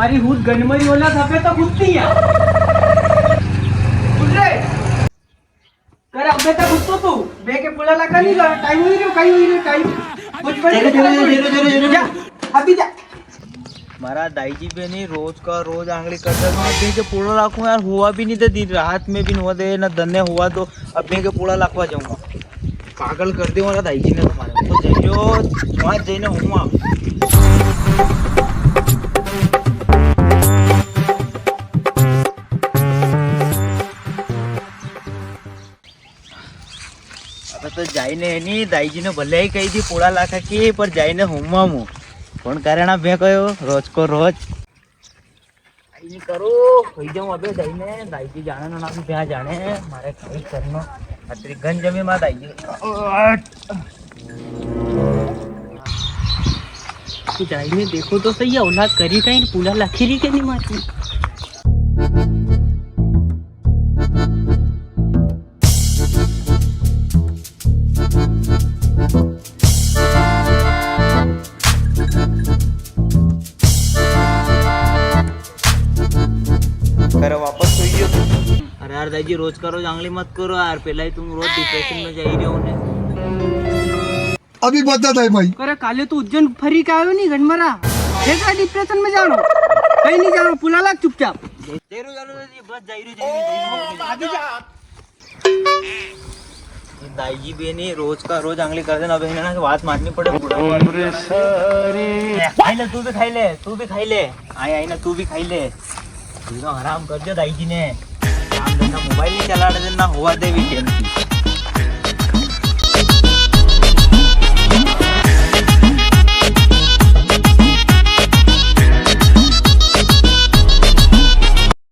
हमारी हुद गनमरी होला सफे तो कुत्ती है कुत्रे कर अबे तक कुत्तो तू बे के पुला लगा नहीं कर टाइम हुई रे टाइम कुछ बन जा अभी जा मारा दाईजी पे नहीं रोज का रोज आंगली करता बे के पूरा लाखूं यार हुआ भी नहीं तो दिन रात में भी नहीं हुआ दे ना धन्य हुआ तो अब बे के पूरा लाखवा जाऊंगा पागल कर दे मारा दाईजी ने तुम्हारे तो जइयो वहां जइने हुआ तो जाइने नहीं दाईजी ने भले ही कही थी पूरा लाखा की पर जाइने हुआ मु फोन करेना बे कयो रोज को रोज आई करो होई जाऊं अबे जाइने दाईजी जाने ना भी ब्याह जाने मारे कहीं करनो अतरी गंज में मा दाईजी तू जाइने देखो तो सही है औलाद करी कहीं पूरा लखीरी के नहीं मारती करे वापस सोइयो अरे यार दाईजी रोज का रोज आंगली मत करो यार पहले ही तुम रोज डिप्रेशन में जा ही रहे हो ने अभी बता था भाई करे काले तू उज्जैन फरी के आयो नहीं गनमरा देखा डिप्रेशन में जानो कहीं नहीं जानो पुला लाग चुपचाप तेरू जानो बस जाइरो अभी जा दाईजी भी नहीं रोज का रोज आंगली कर देना बहन ना बात माननी पड़े तू भी खाई ले आई ना तू भी खाई ले आराम कर दो दाईजी ने काम धंधा मोबाइल नहीं चला देना हुआ दे वीकेंड की